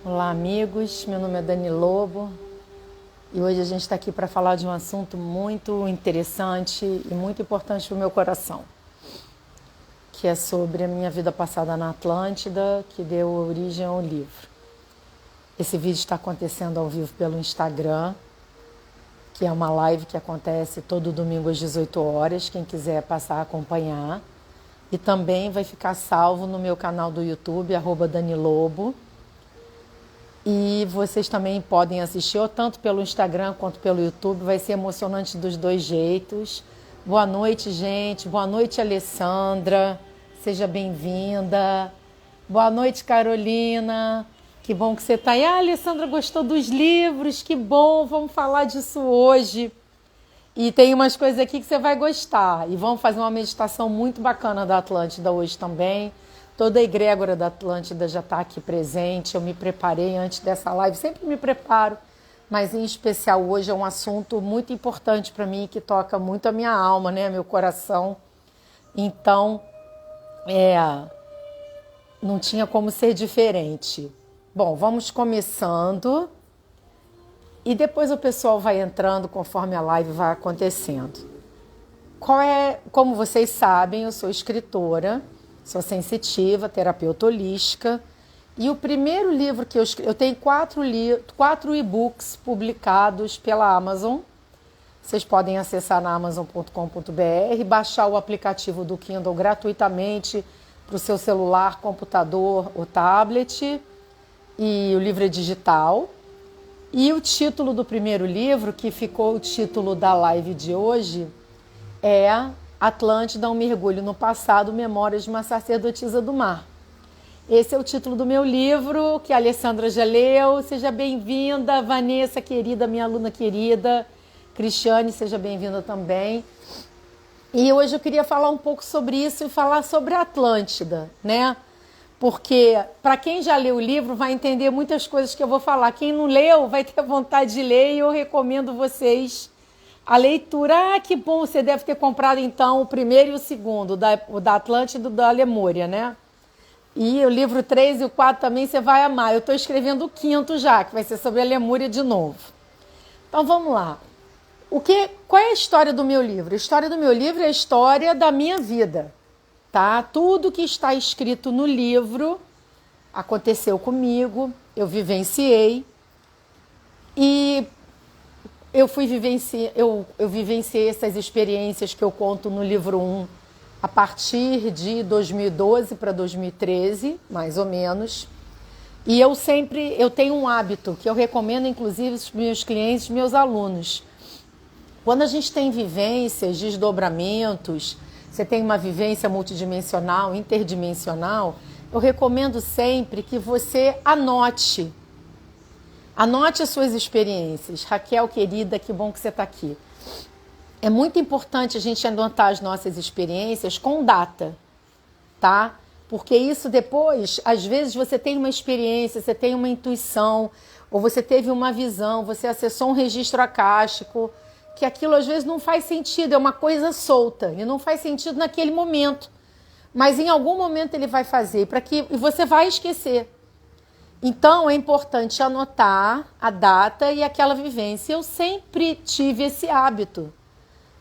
Olá, amigos. Meu nome é Dani Lobo e hoje a gente está aqui para falar de um assunto muito interessante e muito importante para o meu coração, que é sobre a minha vida passada na Atlântida, que deu origem ao livro. Esse vídeo está acontecendo ao vivo pelo Instagram, que é uma live que acontece todo domingo às 18 horas, quem quiser passar a acompanhar. E também vai ficar salvo no meu canal do YouTube, @Dani Lobo. E vocês também podem assistir ou tanto pelo Instagram quanto pelo YouTube. Vai ser emocionante dos dois jeitos. Boa noite, gente. Boa noite, Alessandra. Seja bem-vinda. Boa noite, Carolina. Que bom que você está aí. Ah, a Alessandra gostou dos livros. Que bom. Vamos falar disso hoje. E tem umas coisas aqui que você vai gostar. E vamos fazer uma meditação muito bacana da Atlântida hoje também. Toda a egrégora da Atlântida já está aqui presente. Eu me preparei antes dessa live. Sempre me preparo. Mas em especial hoje é um assunto muito importante para mim, que toca muito a minha alma, né? Meu coração. Então, não tinha como ser diferente. Bom, vamos começando. E depois o pessoal vai entrando conforme a live vai acontecendo. Como vocês sabem, eu sou escritora, sou sensitiva, terapeuta holística. E o primeiro livro que eu tenho quatro e-books publicados pela Amazon. Vocês podem acessar na amazon.com.br, baixar o aplicativo do Kindle gratuitamente para o seu celular, computador ou tablet. E o livro é digital. E o título do primeiro livro, que ficou o título da live de hoje, é Atlântida, um mergulho no passado, Memórias de uma Sacerdotisa do Mar. Esse é o título do meu livro, que a Alessandra já leu. Seja bem-vinda, Vanessa querida, minha aluna querida. Cristiane, seja bem-vinda também. E hoje eu queria falar um pouco sobre isso e falar sobre a Atlântida, né? Porque para quem já leu o livro vai entender muitas coisas que eu vou falar. Quem não leu vai ter vontade de ler e eu recomendo vocês a leitura. Ah, que bom, você deve ter comprado então o primeiro e o segundo, o da Atlântida e do da Lemúria, né? E o livro 3 e o 4 também você vai amar. Eu estou escrevendo o quinto já, que vai ser sobre a Lemúria de novo. Então vamos lá. Qual é a história do meu livro? A história do meu livro é a história da minha vida. Tá? Tudo que está escrito no livro aconteceu comigo, eu vivenciei e eu vivenciei essas experiências que eu conto no livro 1 a partir de 2012 para 2013, mais ou menos. E eu tenho um hábito que eu recomendo inclusive aos meus clientes, meus alunos. Quando a gente tem vivências, desdobramentos, você tem uma vivência multidimensional, interdimensional, eu recomendo sempre que você anote. Anote as suas experiências. Raquel, querida, que bom que você está aqui. É muito importante a gente anotar as nossas experiências com data, tá? Porque isso depois, às vezes você tem uma experiência, você tem uma intuição, ou você teve uma visão, você acessou um registro acástico, que aquilo às vezes não faz sentido, é uma coisa solta e não faz sentido naquele momento, mas em algum momento ele vai fazer e você vai esquecer. Então é importante anotar a data e aquela vivência. Eu sempre tive esse hábito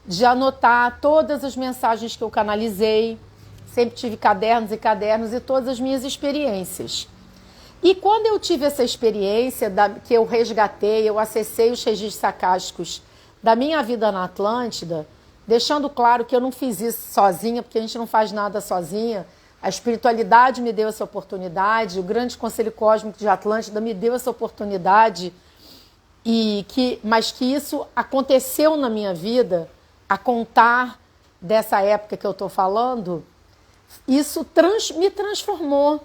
de anotar todas as mensagens que eu canalizei, sempre tive cadernos e todas as minhas experiências. E quando eu tive essa experiência que eu resgatei, eu acessei os registros acásticos da minha vida na Atlântida, deixando claro que eu não fiz isso sozinha, porque a gente não faz nada sozinha. A espiritualidade me deu essa oportunidade, o grande conselho cósmico de Atlântida me deu essa oportunidade, mas que isso aconteceu na minha vida, a contar dessa época que eu estou falando, isso me transformou.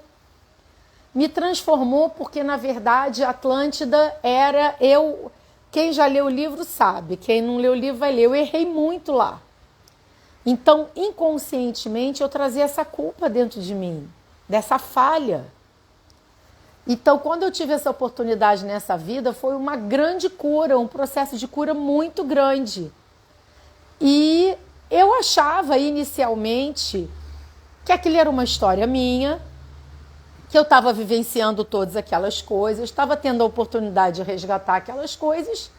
Me transformou porque, na verdade, a Atlântida era eu. Quem já leu o livro sabe, quem não leu o livro vai ler. Eu errei muito lá. Então, inconscientemente, eu trazia essa culpa dentro de mim, dessa falha. Então, quando eu tive essa oportunidade nessa vida, foi uma grande cura, um processo de cura muito grande. E eu achava inicialmente que aquilo era uma história minha, que eu estava vivenciando todas aquelas coisas, estava tendo a oportunidade de resgatar aquelas coisas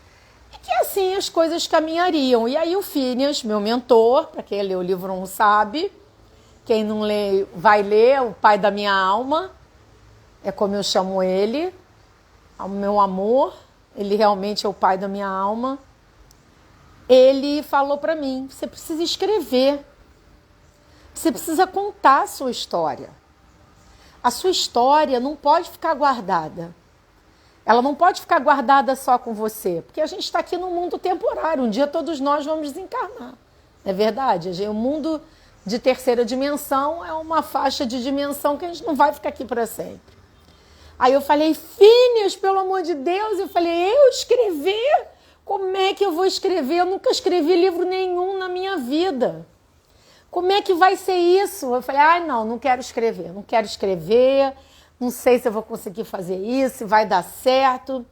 e que assim as coisas caminhariam. E aí o Phineas, meu mentor, para quem lê o livro não sabe, quem não lê vai ler, o pai da minha alma, é como eu chamo ele, o meu amor, ele realmente é o pai da minha alma. Ele falou para mim, você precisa escrever, você precisa contar a sua história. A sua história não pode ficar guardada. Ela não pode ficar guardada só com você, porque a gente está aqui num mundo temporário, um dia todos nós vamos desencarnar. Não é verdade? O mundo de terceira dimensão é uma faixa de dimensão que a gente não vai ficar aqui para sempre. Aí eu falei, Phineas, pelo amor de Deus, eu falei, eu escrever? Como é que eu vou escrever? Eu nunca escrevi livro nenhum na minha vida. Como é que vai ser isso? Eu falei, ai não, não quero escrever, não sei se eu vou conseguir fazer isso, se vai dar certo.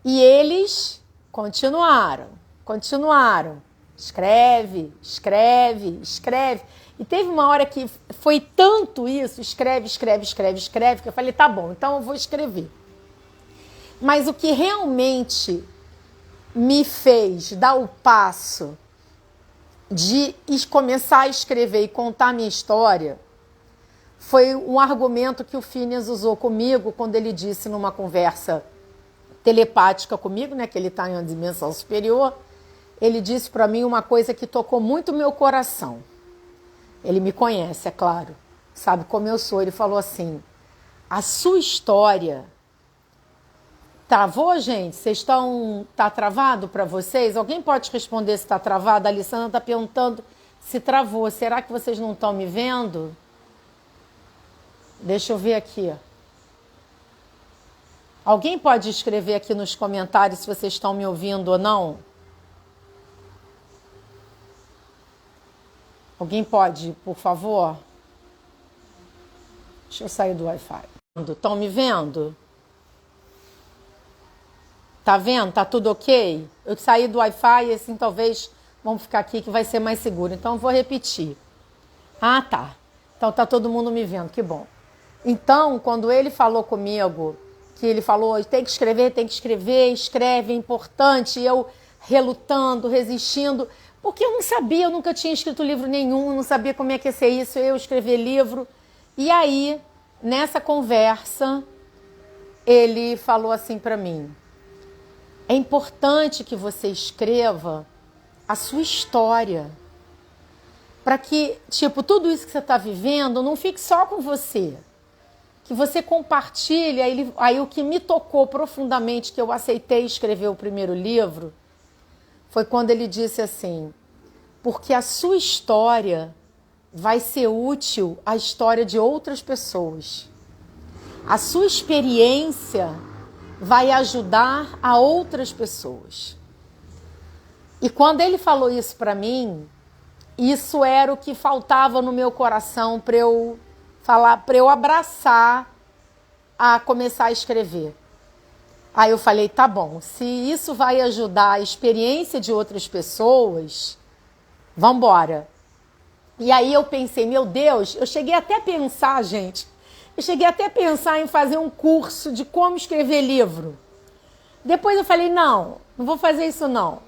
E eles continuaram. Escreve. E teve uma hora que foi tanto isso, escreve, que eu falei, tá bom, então eu vou escrever. Mas o que realmente me fez dar o passo de começar a escrever e contar a minha história foi um argumento que o Phineas usou comigo quando ele disse numa conversa telepática comigo, né, que ele está em uma dimensão superior, ele disse para mim uma coisa que tocou muito meu coração. Ele me conhece, é claro, sabe como eu sou. Ele falou assim, a sua história... Travou, gente? Tá travado para vocês? Alguém pode responder se está travado? A Alessandra está perguntando se travou. Será que vocês não estão me vendo? Deixa eu ver aqui. Alguém pode escrever aqui nos comentários se vocês estão me ouvindo ou não? Alguém pode, por favor? Deixa eu sair do Wi-Fi. Estão me vendo? Tá vendo? Tá tudo ok? Eu saí do Wi-Fi e assim talvez vamos ficar aqui que vai ser mais seguro. Então eu vou repetir. Ah, tá. Então tá todo mundo me vendo, que bom. Então, quando ele falou comigo, que ele falou, tem que escrever, escreve, é importante, e eu relutando, resistindo, porque eu não sabia, eu nunca tinha escrito livro nenhum, não sabia como é que ia ser isso, eu escrever livro. E aí, nessa conversa, ele falou assim para mim, é importante que você escreva a sua história. Para que, tudo isso que você está vivendo não fique só com você. Que você compartilhe. Aí o que me tocou profundamente, que eu aceitei escrever o primeiro livro, foi quando ele disse assim, porque a sua história vai ser útil à história de outras pessoas. A sua experiência vai ajudar a outras pessoas. E quando ele falou isso para mim, isso era o que faltava no meu coração para eu falar, para eu abraçar a começar a escrever. Aí eu falei, tá bom, se isso vai ajudar a experiência de outras pessoas, vamos embora. E aí eu pensei, meu Deus, eu cheguei até a pensar, gente, em fazer um curso de como escrever livro. Depois eu falei, não vou fazer isso não.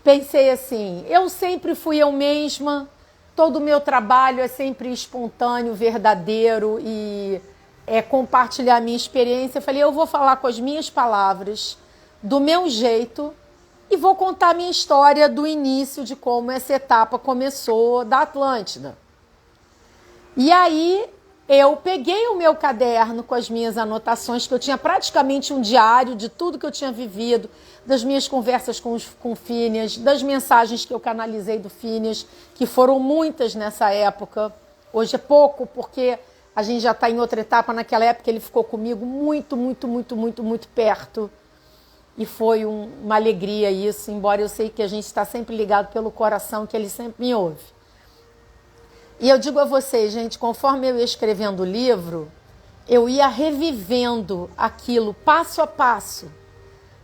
Pensei assim, eu sempre fui eu mesma, todo o meu trabalho é sempre espontâneo, verdadeiro e compartilhar a minha experiência. Eu falei, eu vou falar com as minhas palavras, do meu jeito, e vou contar a minha história do início de como essa etapa começou da Atlântida. E aí eu peguei o meu caderno com as minhas anotações, que eu tinha praticamente um diário de tudo que eu tinha vivido, das minhas conversas com o Phineas, das mensagens que eu canalizei do Phineas, que foram muitas nessa época. Hoje é pouco, porque a gente já está em outra etapa. Naquela época ele ficou comigo muito perto. E foi uma alegria isso, embora eu sei que a gente está sempre ligado pelo coração, que ele sempre me ouve. E eu digo a vocês, gente, conforme eu ia escrevendo o livro, eu ia revivendo aquilo passo a passo.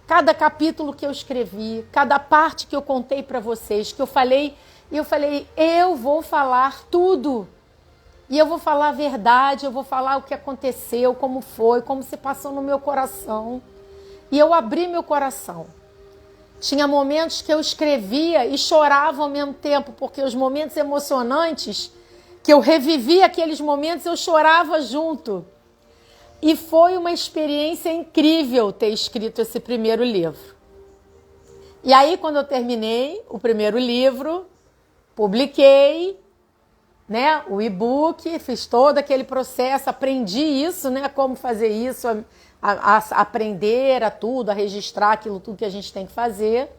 Cada capítulo que eu escrevi, cada parte que eu contei para vocês, que eu falei, eu vou falar tudo. E eu vou falar a verdade, eu vou falar o que aconteceu, como foi, como se passou no meu coração. E eu abri meu coração. Tinha momentos que eu escrevia e chorava ao mesmo tempo, porque os momentos emocionantes, que eu revivia aqueles momentos, eu chorava junto. E foi uma experiência incrível ter escrito esse primeiro livro. E aí, quando eu terminei o primeiro livro, publiquei, né, o e-book, fiz todo aquele processo, aprendi isso, né, como fazer isso, a aprender a tudo, a registrar aquilo tudo que a gente tem que fazer.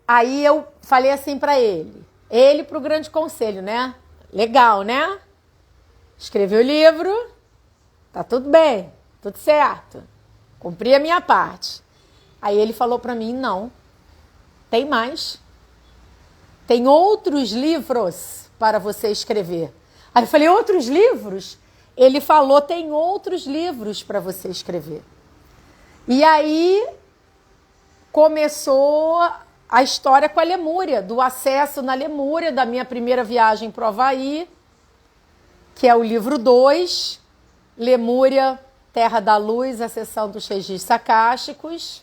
Aí eu falei assim para ele para o grande conselho, né? Legal, né? Escrevi o livro, tá tudo bem, tudo certo, cumpri a minha parte. Aí ele falou para mim, não, tem mais. Tem outros livros para você escrever. Aí eu falei, outros livros? Ele falou, tem outros livros para você escrever. E aí começou a história com a Lemúria, do acesso na Lemúria, da minha primeira viagem para o Havaí, que é o livro 2, Lemúria, Terra da Luz, a seção dos registros acásticos,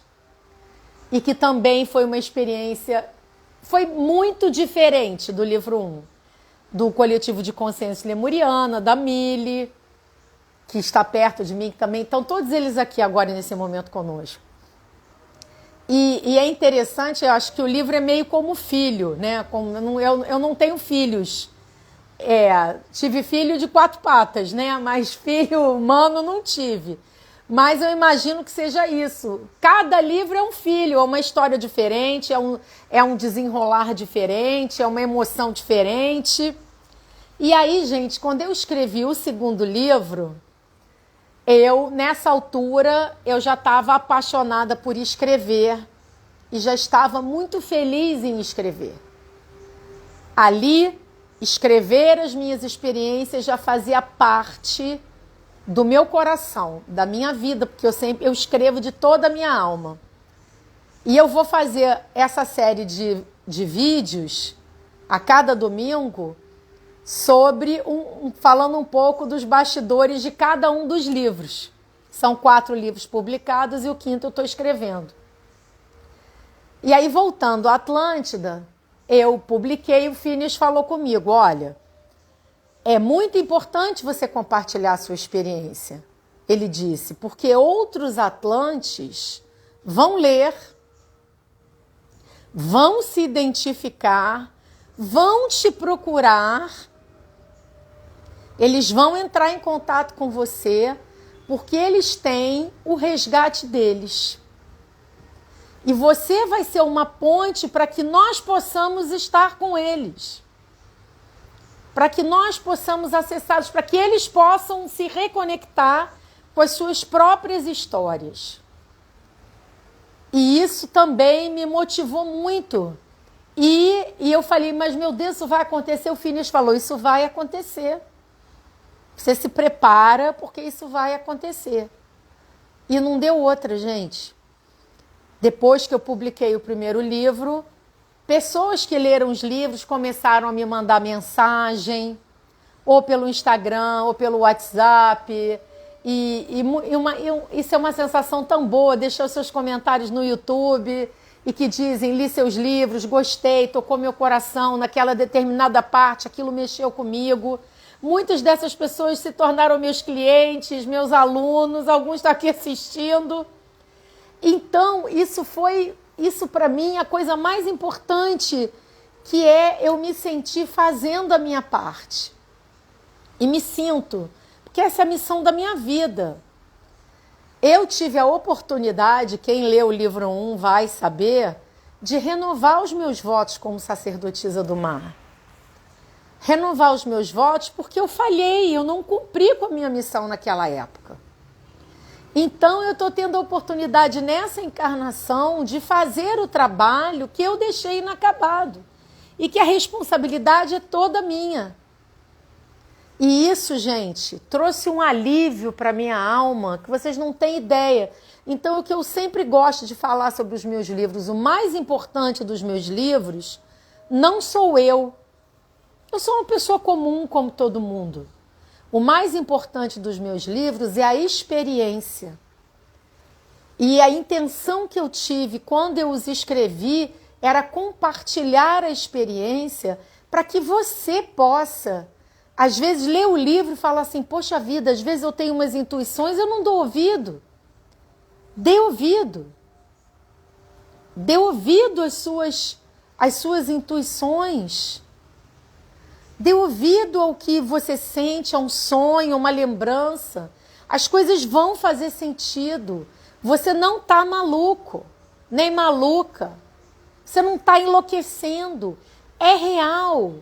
e que também foi uma experiência, foi muito diferente do livro 1, do Coletivo de Consciência Lemuriana, da Mili, que está perto de mim, que também estão todos eles aqui agora nesse momento conosco. E é interessante, eu acho que o livro é meio como filho, né? Eu não tenho filhos. Tive filho de 4 patas, né? Mas filho humano não tive. Mas eu imagino que seja isso. Cada livro é um filho, é uma história diferente, é um desenrolar diferente, é uma emoção diferente. E aí, gente, quando eu escrevi o segundo livro, nessa altura, eu já estava apaixonada por escrever e já estava muito feliz em escrever. Ali, escrever as minhas experiências já fazia parte do meu coração, da minha vida, porque eu escrevo de toda a minha alma. E eu vou fazer essa série de vídeos a cada domingo sobre falando um pouco dos bastidores de cada um dos livros. São 4 livros publicados e o 5º eu estou escrevendo. E aí, voltando à Atlântida, eu publiquei, o Phineas falou comigo, olha, é muito importante você compartilhar a sua experiência. Ele disse, porque outros Atlantes vão ler, vão se identificar, vão te procurar, eles vão entrar em contato com você, porque eles têm o resgate deles. E você vai ser uma ponte para que nós possamos estar com eles. Para que nós possamos acessá-los, para que eles possam se reconectar com as suas próprias histórias. E isso também me motivou muito. E eu falei, mas meu Deus, isso vai acontecer? O Phineas falou, isso vai acontecer. Você se prepara, porque isso vai acontecer. E não deu outra, gente. Depois que eu publiquei o primeiro livro, pessoas que leram os livros começaram a me mandar mensagem, ou pelo Instagram, ou pelo WhatsApp. Isso é uma sensação tão boa, deixar os seus comentários no YouTube e que dizem, li seus livros, gostei, tocou meu coração naquela determinada parte, aquilo mexeu comigo. Muitas dessas pessoas se tornaram meus clientes, meus alunos, alguns estão aqui assistindo. Então, isso para mim, a coisa mais importante, que é eu me sentir fazendo a minha parte. E me sinto, porque essa é a missão da minha vida. Eu tive a oportunidade, quem lê o livro 1 vai saber, de renovar os meus votos como sacerdotisa do mar. Renovar os meus votos porque eu falhei, eu não cumpri com a minha missão naquela época. Então eu estou tendo a oportunidade nessa encarnação de fazer o trabalho que eu deixei inacabado e que a responsabilidade é toda minha. E isso, gente, trouxe um alívio para a minha alma que vocês não têm ideia. Então, o que eu sempre gosto de falar sobre os meus livros, o mais importante dos meus livros, não sou eu. Eu sou uma pessoa comum como todo mundo. O mais importante dos meus livros é a experiência. E a intenção que eu tive quando eu os escrevi era compartilhar a experiência para que você possa, às vezes, ler o livro e falar assim, poxa vida, às vezes eu tenho umas intuições, eu não dou ouvido. Dê ouvido. Dê ouvido às suas intuições. Dê ouvido ao que você sente, a um sonho, a uma lembrança. As coisas vão fazer sentido. Você não está maluco, nem maluca. Você não está enlouquecendo. É real.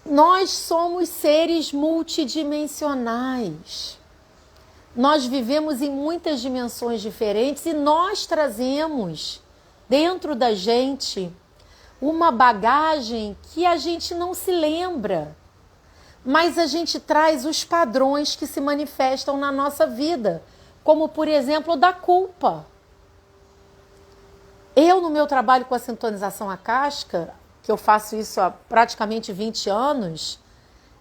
Nós somos seres multidimensionais. Nós vivemos em muitas dimensões diferentes e nós trazemos dentro da gente uma bagagem que a gente não se lembra, mas a gente traz os padrões que se manifestam na nossa vida, como por exemplo da culpa. Eu, no meu trabalho com a sintonização acástica, que eu faço isso há praticamente 20 anos,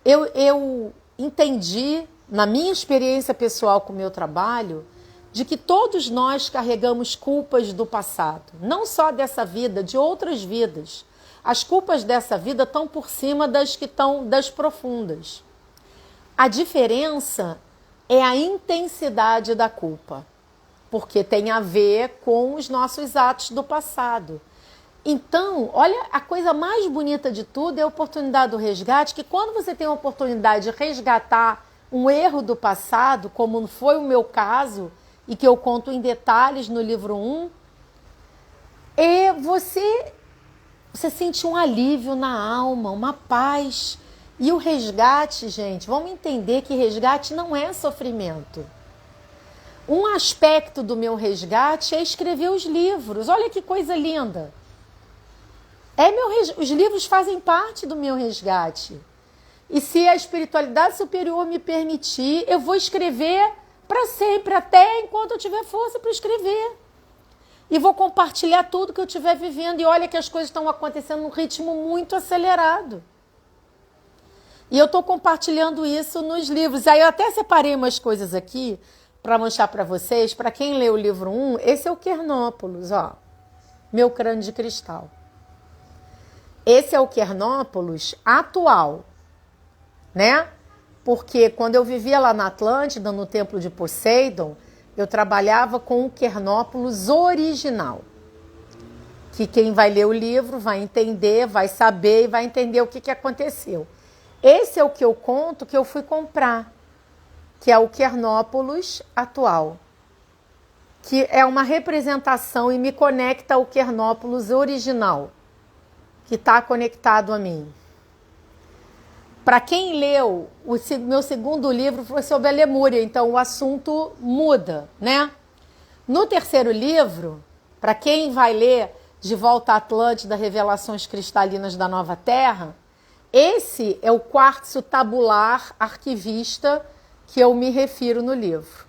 eu entendi, na minha experiência pessoal com o meu trabalho, de que todos nós carregamos culpas do passado, não só dessa vida, de outras vidas. As culpas dessa vida estão por cima das profundas. A diferença é a intensidade da culpa, porque tem a ver com os nossos atos do passado. Então, olha, a coisa mais bonita de tudo é a oportunidade do resgate, que quando você tem a oportunidade de resgatar um erro do passado, como foi o meu caso, e que eu conto em detalhes no livro 1, você sente um alívio na alma, uma paz. E o resgate, gente, vamos entender que resgate não é sofrimento. Um aspecto do meu resgate é escrever os livros. Olha que coisa linda. Os livros fazem parte do meu resgate. E se a espiritualidade superior me permitir, eu vou escrever para sempre, até enquanto eu tiver força para escrever. E vou compartilhar tudo que eu estiver vivendo. E olha que as coisas estão acontecendo num ritmo muito acelerado. E eu estou compartilhando isso nos livros. Aí eu até separei umas coisas aqui para mostrar para vocês. Para quem lê o livro 1, esse é o Quernópolis, ó. Meu crânio de cristal. Esse é o Quernópolis atual, né? Porque quando eu vivia lá na Atlântida, no templo de Poseidon, eu trabalhava com o Quernópolis original. Que quem vai ler o livro vai entender, vai saber e vai entender o que aconteceu. Esse é o que eu conto que eu fui comprar, que é o Quernópolis atual. Que é uma representação e me conecta ao Quernópolis original, que está conectado a mim. Para quem leu, o meu segundo livro foi sobre a Lemúria, então o assunto muda, né? No terceiro livro, para quem vai ler De Volta à Atlântida, Revelações Cristalinas da Nova Terra, esse é o quartzo tabular arquivista que eu me refiro no livro.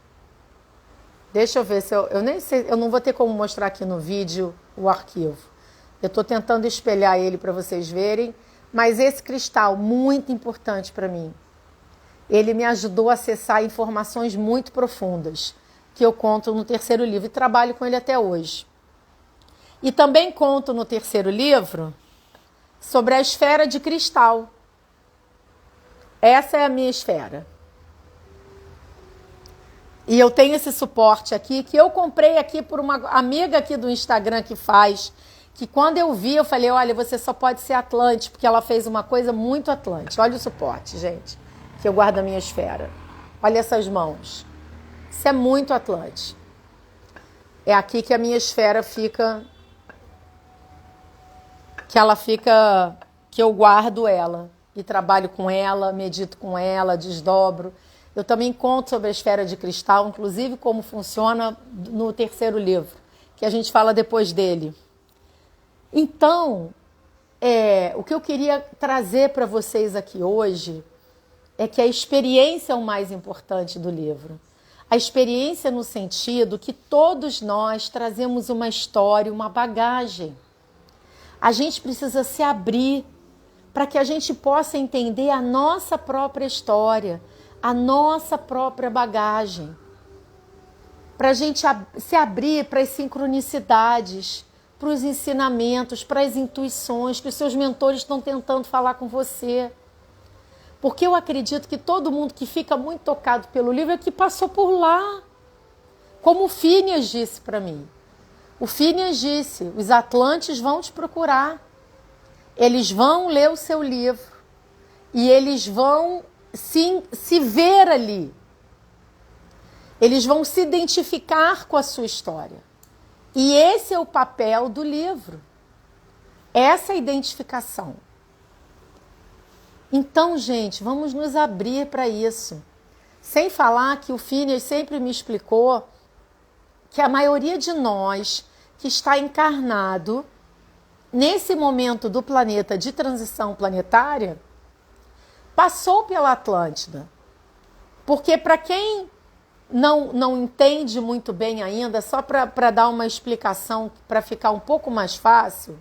Deixa eu ver se eu nem sei, eu não vou ter como mostrar aqui no vídeo o arquivo. Eu estou tentando espelhar ele para vocês verem. Mas esse cristal, muito importante para mim, ele me ajudou a acessar informações muito profundas, que eu conto no terceiro livro e trabalho com ele até hoje. E também conto no terceiro livro sobre a esfera de cristal. Essa é a minha esfera. E eu tenho esse suporte aqui, que eu comprei aqui por uma amiga aqui do Instagram que faz, que quando eu vi, eu falei, olha, você só pode ser Atlante, porque ela fez uma coisa muito Atlante. Olha o suporte, gente, que eu guardo a minha esfera. Olha essas mãos. Isso é muito Atlante. É aqui que a minha esfera fica, que eu guardo ela. E trabalho com ela, medito com ela, desdobro. Eu também conto sobre a esfera de cristal, inclusive como funciona no terceiro livro, que a gente fala depois dele. Então, o que eu queria trazer para vocês aqui hoje é que a experiência é o mais importante do livro. A experiência no sentido que todos nós trazemos uma história, uma bagagem. A gente precisa se abrir para que a gente possa entender a nossa própria história, a nossa própria bagagem, para a gente se abrir para as sincronicidades, para os ensinamentos, para as intuições que os seus mentores estão tentando falar com você. Porque eu acredito que todo mundo que fica muito tocado pelo livro é que passou por lá. Como o Phineas disse para mim. O Phineas disse, os Atlantes vão te procurar. Eles vão ler o seu livro. E eles vão se ver ali. Eles vão se identificar com a sua história. E esse é o papel do livro. Essa identificação. Então, gente, vamos nos abrir para isso. Sem falar que o Phineas sempre me explicou que a maioria de nós que está encarnado nesse momento do planeta de transição planetária passou pela Atlântida. Porque para quem não entende muito bem ainda, só para dar uma explicação para ficar um pouco mais fácil,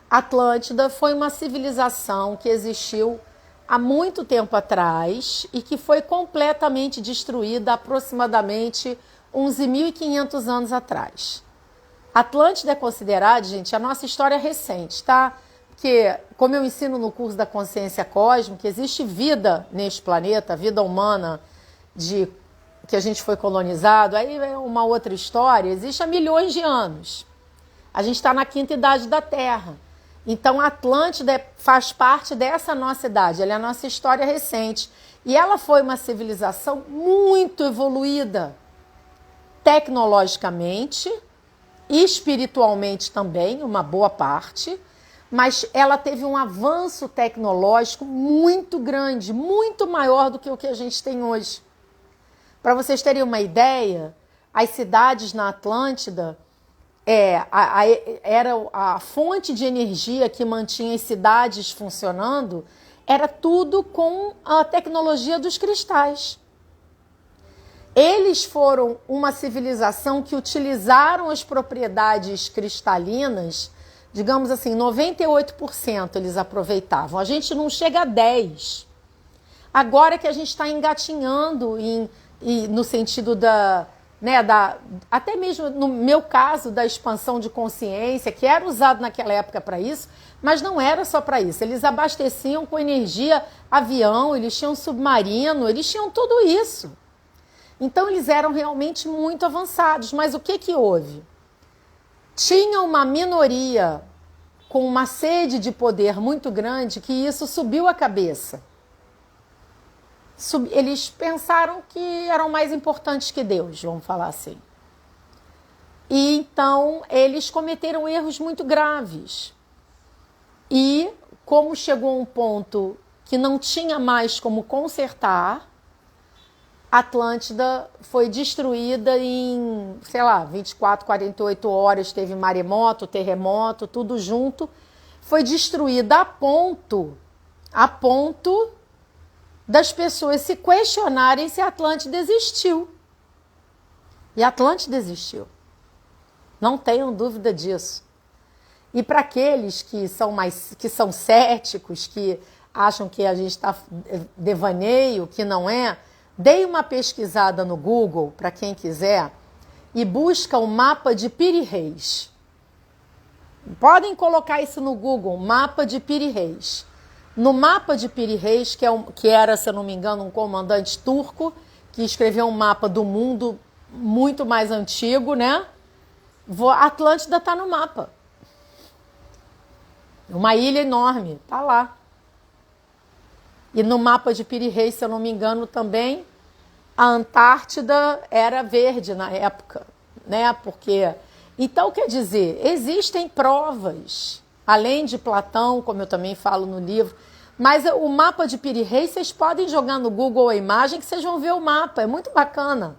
Atlântida foi uma civilização que existiu há muito tempo atrás e que foi completamente destruída aproximadamente uns 1.500 anos atrás. Atlântida é considerada, gente, a nossa história recente, tá? Porque, como eu ensino no curso da consciência cósmica, existe vida neste planeta, vida humana que a gente foi colonizado, aí é uma outra história, existe há milhões de anos. A gente está na quinta idade da Terra. Então, a Atlântida faz parte dessa nossa idade, ela é a nossa história recente. E ela foi uma civilização muito evoluída, tecnologicamente, espiritualmente também, uma boa parte, mas ela teve um avanço tecnológico muito grande, muito maior do que o que a gente tem hoje. Para vocês terem uma ideia, as cidades na Atlântida era a fonte de energia que mantinha as cidades funcionando, era tudo com a tecnologia dos cristais. Eles foram uma civilização que utilizaram as propriedades cristalinas, digamos assim, 98% eles aproveitavam. A gente não chega a 10%. Agora que a gente está engatinhando no sentido até mesmo no meu caso, da expansão de consciência, que era usado naquela época para isso, mas não era só para isso. Eles abasteciam com energia avião, eles tinham submarino, eles tinham tudo isso. Então, eles eram realmente muito avançados. Mas o que houve? Tinha uma minoria com uma sede de poder muito grande que isso subiu a cabeça. Eles pensaram que eram mais importantes que Deus, vamos falar assim. E então eles cometeram erros muito graves. E como chegou a um ponto que não tinha mais como consertar, Atlântida foi destruída em, 24, 48 horas, teve maremoto, terremoto, tudo junto. Foi destruída a ponto das pessoas se questionarem se a Atlântida existiu. E a Atlântida existiu. Não tenham dúvida disso. E para aqueles que são céticos, que acham que a gente está devaneio, que não é, dei uma pesquisada no Google, para quem quiser, e busca o mapa de Piri-Reis. Podem colocar isso no Google, mapa de Piri-Reis. No mapa de Piri-Reis, que era, se eu não me engano, um comandante turco, que escreveu um mapa do mundo muito mais antigo, né? A Atlântida está no mapa. Uma ilha enorme, está lá. E no mapa de Piri-Reis, se eu não me engano, também, a Antártida era verde na época, né? Porque, então, quer dizer, existem provas, além de Platão, como eu também falo no livro, mas o mapa de Piri-Reis, vocês podem jogar no Google a imagem que vocês vão ver o mapa, é muito bacana.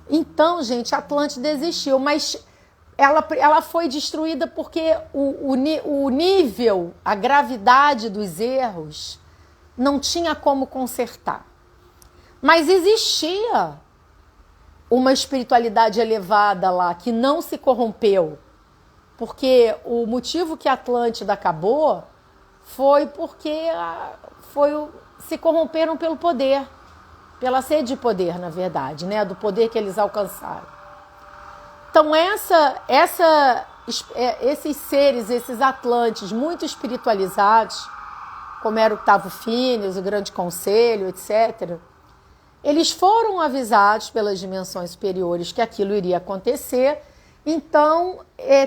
Então, gente, a Atlântida existiu, mas ela foi destruída porque o nível, a gravidade dos erros não tinha como consertar. Mas existia uma espiritualidade elevada lá que não se corrompeu, porque o motivo que a Atlântida acabou foi porque se corromperam pelo poder, pela sede de poder, na verdade, né? Do poder que eles alcançaram. Então esses seres, esses atlantes muito espiritualizados, como era o Octavo Finis, o Grande Conselho, etc., eles foram avisados pelas dimensões superiores que aquilo iria acontecer. Então,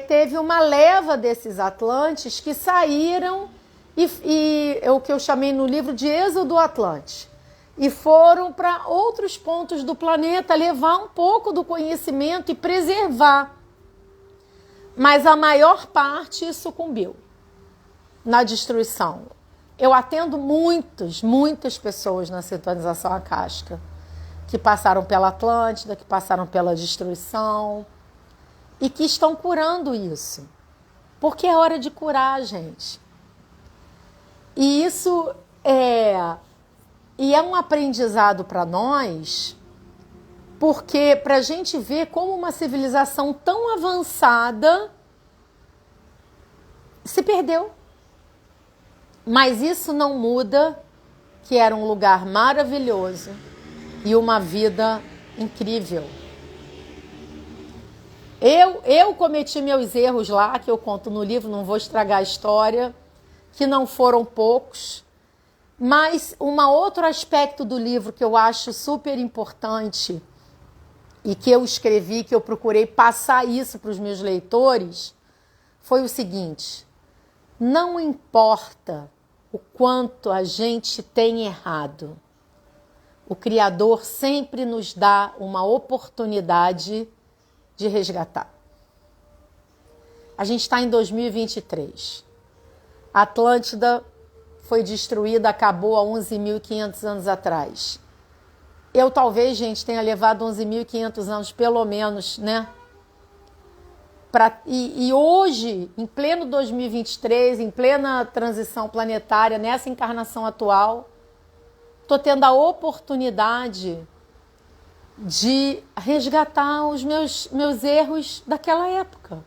teve uma leva desses atlantes que saíram e é o que eu chamei no livro de Êxodo Atlante. E foram para outros pontos do planeta levar um pouco do conhecimento e preservar. Mas a maior parte sucumbiu na destruição. Eu atendo muitas pessoas na sintonização acástica que passaram pela Atlântida, que passaram pela destruição e que estão curando isso. Porque é hora de curar, gente. E isso é um aprendizado para nós, porque para a gente ver como uma civilização tão avançada se perdeu. Mas isso não muda que era um lugar maravilhoso e uma vida incrível. Eu cometi meus erros lá, que eu conto no livro, não vou estragar a história, que não foram poucos. Mas outro aspecto do livro que eu acho super importante e que eu escrevi, que eu procurei passar isso para os meus leitores, foi o seguinte: não importa o quanto a gente tem errado, o Criador sempre nos dá uma oportunidade de resgatar. A gente está em 2023. A Atlântida foi destruída, acabou há 11.500 anos atrás. Eu talvez, gente, tenha levado 11.500 anos, pelo menos, né? E hoje, em pleno 2023, em plena transição planetária, nessa encarnação atual, estou tendo a oportunidade de resgatar os meus erros daquela época.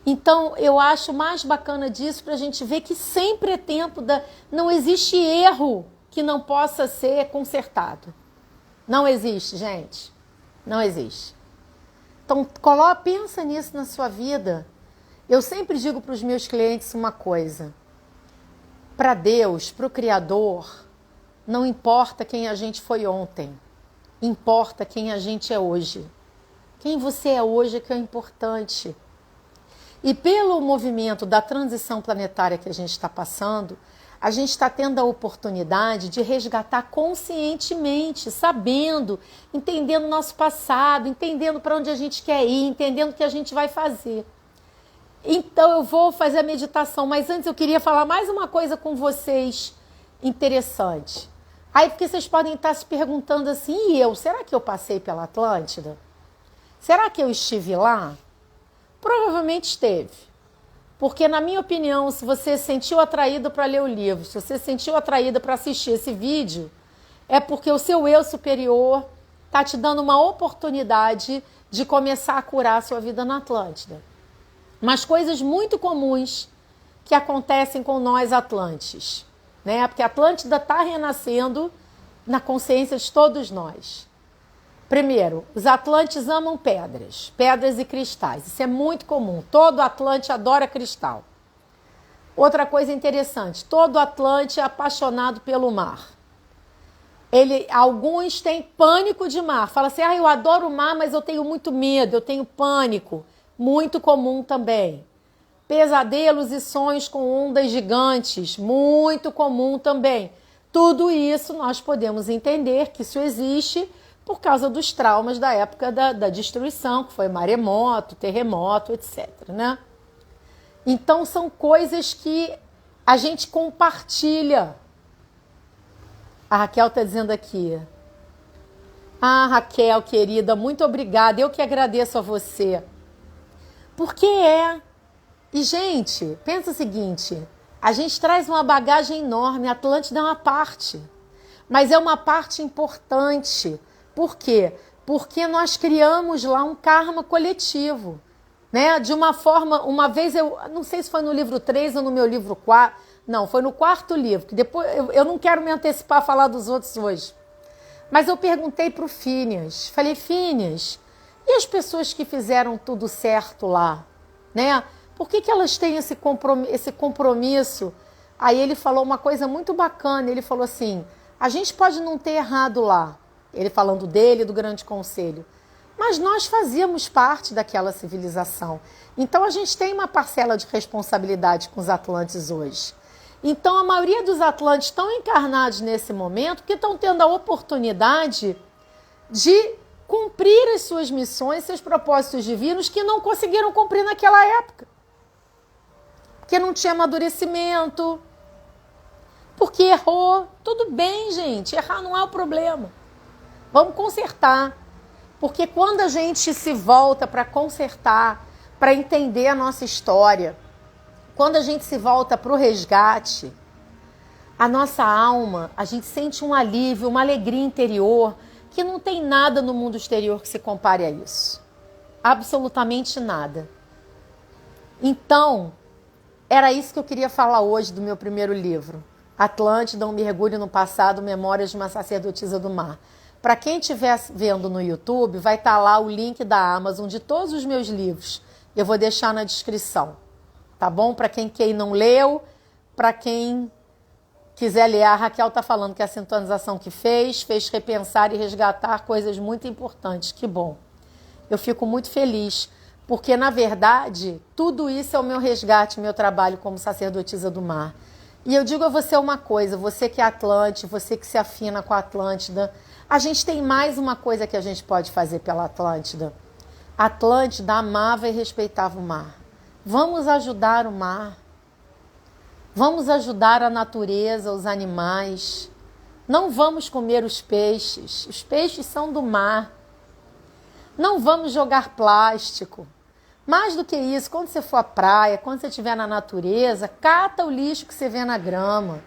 Então, eu acho mais bacana disso para a gente ver que sempre é tempo não existe erro que não possa ser consertado. Não existe, gente. Não existe. Então, pensa nisso na sua vida. Eu sempre digo para os meus clientes uma coisa. Para Deus, para o Criador, não importa quem a gente foi ontem. Importa quem a gente é hoje. Quem você é hoje é que é importante. E pelo movimento da transição planetária que a gente está passando, a gente está tendo a oportunidade de resgatar conscientemente, sabendo, entendendo o nosso passado, entendendo para onde a gente quer ir, entendendo o que a gente vai fazer. Então eu vou fazer a meditação, mas antes eu queria falar mais uma coisa com vocês interessante. Aí porque vocês podem estar se perguntando assim, e eu? Será que eu passei pela Atlântida? Será que eu estive lá? Provavelmente esteve. Porque, na minha opinião, se você se sentiu atraído para ler o livro, se você se sentiu atraído para assistir esse vídeo, é porque o seu eu superior está te dando uma oportunidade de começar a curar a sua vida na Atlântida. Mas coisas muito comuns que acontecem com nós atlantes, né? Porque a Atlântida está renascendo na consciência de todos nós. Primeiro, os atlantes amam pedras e cristais. Isso é muito comum. Todo atlante adora cristal. Outra coisa interessante, todo atlante é apaixonado pelo mar. Alguns têm pânico de mar. Fala assim, eu adoro o mar, mas eu tenho muito medo, eu tenho pânico. Muito comum também. Pesadelos e sonhos com ondas gigantes. Muito comum também. Tudo isso nós podemos entender que isso existe por causa dos traumas da época da destruição, que foi maremoto, terremoto, etc. Né? Então, são coisas que a gente compartilha. A Raquel está dizendo aqui. Ah, Raquel, querida, muito obrigada. Eu que agradeço a você. Porque E, gente, pensa o seguinte. A gente traz uma bagagem enorme. A Atlântida é uma parte. Mas é uma parte importante. Por quê? Porque nós criamos lá um karma coletivo, né? De uma forma, uma vez eu não sei se foi no livro 3 ou no meu livro 4, Não, foi no quarto livro, que depois eu não quero me antecipar a falar dos outros hoje. Mas eu perguntei para o Phineas, falei, Phineas, e as pessoas que fizeram tudo certo lá, né? Por que elas têm esse compromisso? Aí ele falou uma coisa muito bacana, ele falou assim, a gente pode não ter errado lá, ele falando dele, do Grande Conselho, mas nós fazíamos parte daquela civilização. Então a gente tem uma parcela de responsabilidade com os Atlantes hoje. Então a maioria dos Atlantes estão encarnados nesse momento porque estão tendo a oportunidade de cumprir as suas missões, seus propósitos divinos que não conseguiram cumprir naquela época. Porque não tinha amadurecimento, porque errou. Tudo bem, gente, errar não é o problema. Vamos consertar. Porque quando a gente se volta para consertar, para entender a nossa história, quando a gente se volta para o resgate, a nossa alma, a gente sente um alívio, uma alegria interior, que não tem nada no mundo exterior que se compare a isso. Absolutamente nada. Então, era isso que eu queria falar hoje do meu primeiro livro. Atlântida, um mergulho no passado, Memórias de uma Sacerdotisa do Mar. Para quem estiver vendo no YouTube, vai estar lá o link da Amazon de todos os meus livros. Eu vou deixar na descrição, tá bom? Para quem não leu, para quem quiser ler, a Raquel está falando que a sintonização que fez repensar e resgatar coisas muito importantes. Que bom. Eu fico muito feliz, porque, na verdade, tudo isso é o meu resgate, meu trabalho como sacerdotisa do mar. E eu digo a você uma coisa, você que é Atlante, você que se afina com a Atlântida, a gente tem mais uma coisa que a gente pode fazer pela Atlântida. A Atlântida amava e respeitava o mar. Vamos ajudar o mar. Vamos ajudar a natureza, os animais. Não vamos comer os peixes. Os peixes são do mar. Não vamos jogar plástico. Mais do que isso, quando você for à praia, quando você estiver na natureza, cata o lixo que você vê na grama,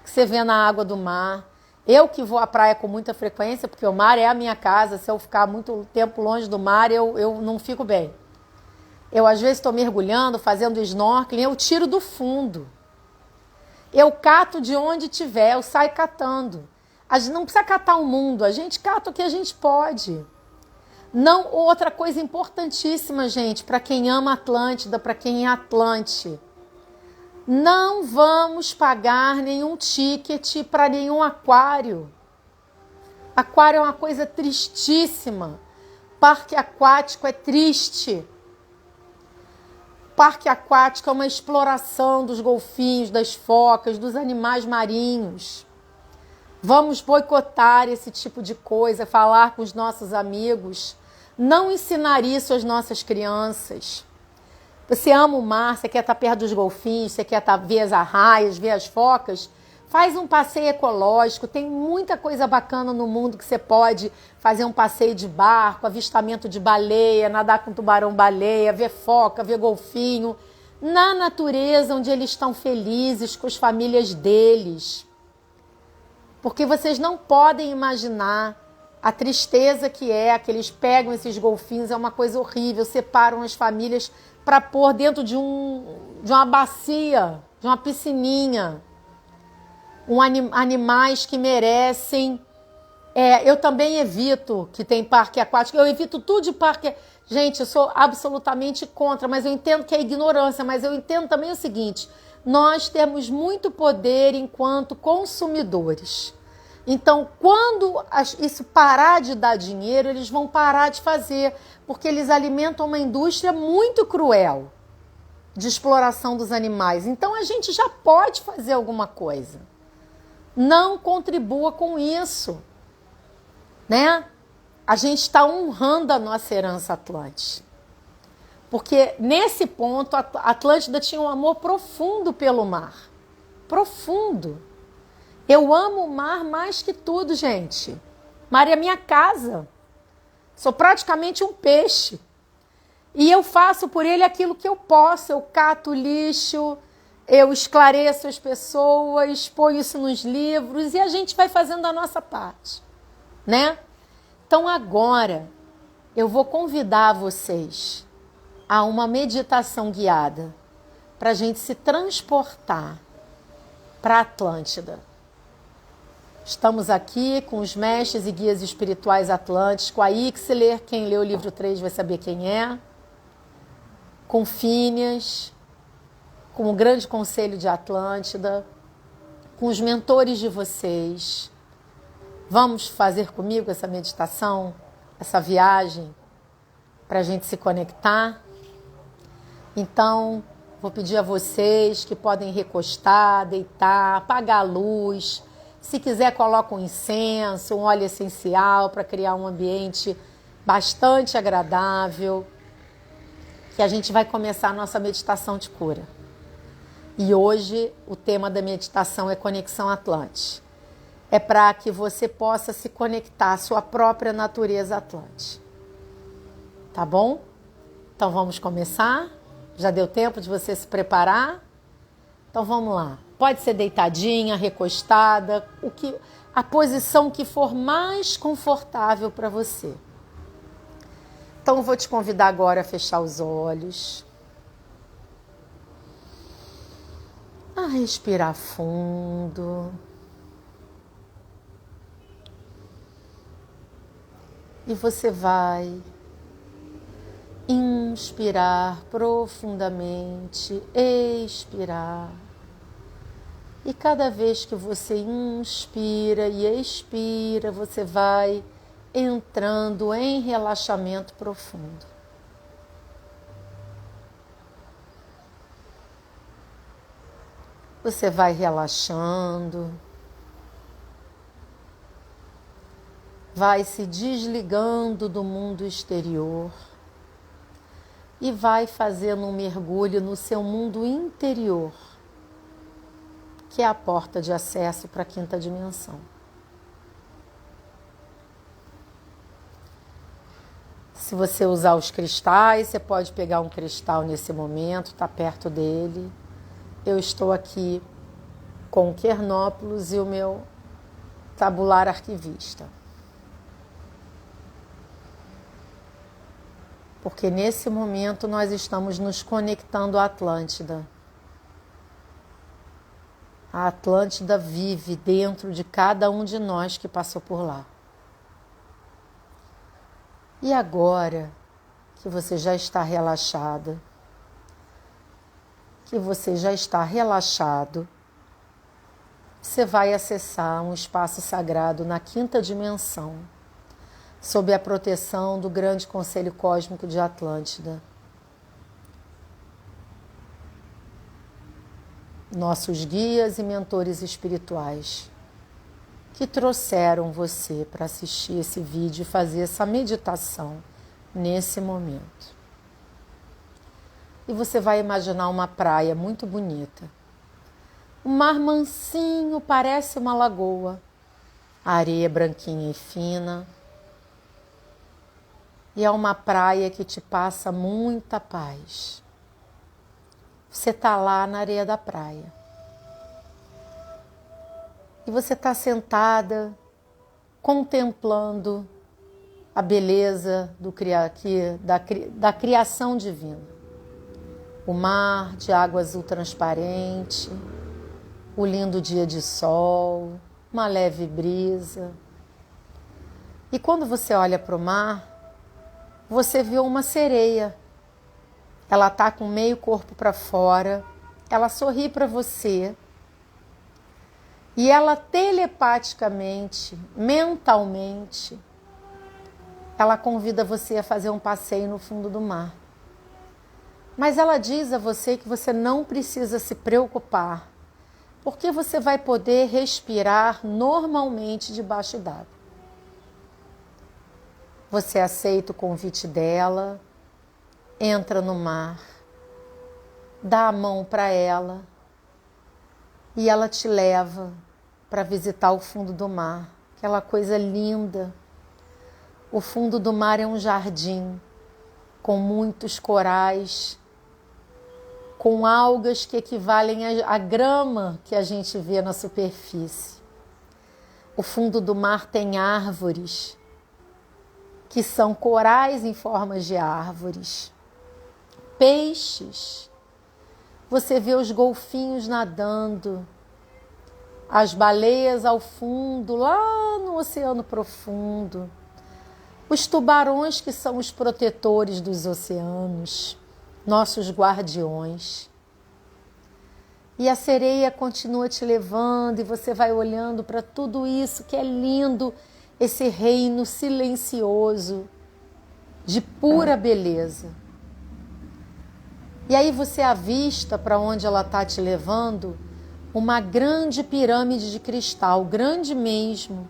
que você vê na água do mar. Eu que vou à praia com muita frequência, porque o mar é a minha casa, se eu ficar muito tempo longe do mar, eu não fico bem. Eu, às vezes, estou mergulhando, fazendo snorkeling, eu tiro do fundo. Eu cato de onde tiver, eu saio catando. A gente não precisa catar o mundo, a gente cata o que a gente pode. Não, outra coisa importantíssima, gente, para quem ama Atlântida, para quem é Atlante. Não vamos pagar nenhum ticket para nenhum aquário. Aquário é uma coisa tristíssima. Parque aquático é triste. Parque aquático é uma exploração dos golfinhos, das focas, dos animais marinhos. Vamos boicotar esse tipo de coisa, falar com os nossos amigos, não ensinar isso às nossas crianças. Você ama o mar, você quer estar perto dos golfinhos, você quer ver as arraias, ver as focas, faz um passeio ecológico, tem muita coisa bacana no mundo que você pode fazer um passeio de barco, avistamento de baleia, nadar com tubarão-baleia, ver foca, ver golfinho, na natureza onde eles estão felizes, com as famílias deles. Porque vocês não podem imaginar a tristeza que é que eles pegam esses golfinhos, é uma coisa horrível, separam as famílias para pôr dentro de uma bacia, de uma piscininha. Animais que merecem. Eu também evito que tem parque aquático, eu evito tudo de parque. Gente, eu sou absolutamente contra, mas eu entendo que é ignorância, mas eu entendo também o seguinte, nós temos muito poder enquanto consumidores. Então, quando isso parar de dar dinheiro, eles vão parar de fazer, porque eles alimentam uma indústria muito cruel de exploração dos animais. Então, a gente já pode fazer alguma coisa. Não contribua com isso, né? A gente está honrando a nossa herança Atlântica. Porque, nesse ponto, a Atlântida tinha um amor profundo pelo mar. Profundo. Eu amo o mar mais que tudo, gente. Mar é minha casa. Sou praticamente um peixe. E eu faço por ele aquilo que eu posso. Eu cato lixo, eu esclareço as pessoas, ponho isso nos livros e a gente vai fazendo a nossa parte, né? Então agora eu vou convidar vocês a uma meditação guiada para a gente se transportar para Atlântida. Estamos aqui com os mestres e guias espirituais Atlantes, com a Ixler, quem leu o livro 3 vai saber quem é, com Fínias, com o Grande Conselho de Atlântida, com os mentores de vocês. Vamos fazer comigo essa meditação, essa viagem, para a gente se conectar? Então, vou pedir a vocês que podem recostar, deitar, apagar a luz. Se quiser, coloca um incenso, um óleo essencial para criar um ambiente bastante agradável. Que a gente vai começar a nossa meditação de cura. E hoje o tema da meditação é Conexão Atlante. É para que você possa se conectar à sua própria natureza Atlante. Tá bom? Então vamos começar? Já deu tempo de você se preparar? Então vamos lá. Pode ser deitadinha, recostada, a posição que for mais confortável para você. Então eu vou te convidar agora a fechar os olhos. A respirar fundo. E você vai inspirar profundamente, expirar. E cada vez que você inspira e expira, você vai entrando em relaxamento profundo. Você vai relaxando, vai se desligando do mundo exterior e vai fazendo um mergulho no seu mundo interior, que é a porta de acesso para a quinta dimensão. Se você usar os cristais, você pode pegar um cristal nesse momento, está perto dele. Eu estou aqui com o Kernópolis e o meu tabular arquivista. Porque nesse momento nós estamos nos conectando à Atlântida. A Atlântida vive dentro de cada um de nós que passou por lá. E agora que você já está relaxada, que você já está relaxado, você vai acessar um espaço sagrado na quinta dimensão, sob a proteção do Grande Conselho Cósmico de Atlântida. Nossos guias e mentores espirituais que trouxeram você para assistir esse vídeo e fazer essa meditação nesse momento. E você vai imaginar uma praia muito bonita. O mar mansinho, parece uma lagoa. A areia branquinha e fina. E é uma praia que te passa muita paz. Você está lá na areia da praia. E você está sentada, contemplando a beleza da criação divina. O mar de água azul transparente, o lindo dia de sol, uma leve brisa. E quando você olha para o mar, você vê uma sereia. Ela está com meio corpo para fora, ela sorri para você e ela telepaticamente, mentalmente, ela convida você a fazer um passeio no fundo do mar. Mas ela diz a você que você não precisa se preocupar, porque você vai poder respirar normalmente debaixo d'água. Você aceita o convite dela, entra no mar, dá a mão para ela e ela te leva para visitar o fundo do mar, aquela coisa linda. O fundo do mar é um jardim com muitos corais, com algas que equivalem à grama que a gente vê na superfície. O fundo do mar tem árvores, que são corais em formas de árvores. Peixes. Você vê os golfinhos nadando as baleias ao fundo, lá no oceano profundo, os tubarões que são os protetores dos oceanos, nossos guardiões. E a sereia continua te levando e você vai olhando para tudo isso que é lindo, esse reino silencioso, de pura beleza. E aí você avista para onde ela está te levando uma grande pirâmide de cristal, grande mesmo.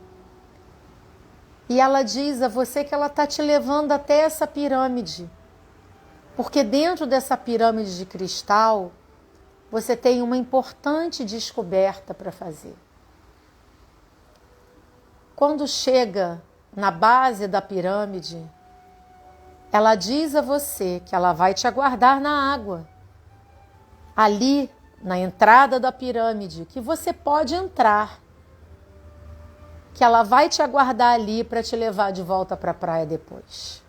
E ela diz a você que ela está te levando até essa pirâmide. Porque dentro dessa pirâmide de cristal, você tem uma importante descoberta para fazer. Quando chega na base da pirâmide, ela diz a você que ela vai te aguardar na água. Ali, na entrada da pirâmide, que você pode entrar. Que ela vai te aguardar ali para te levar de volta para a praia depois.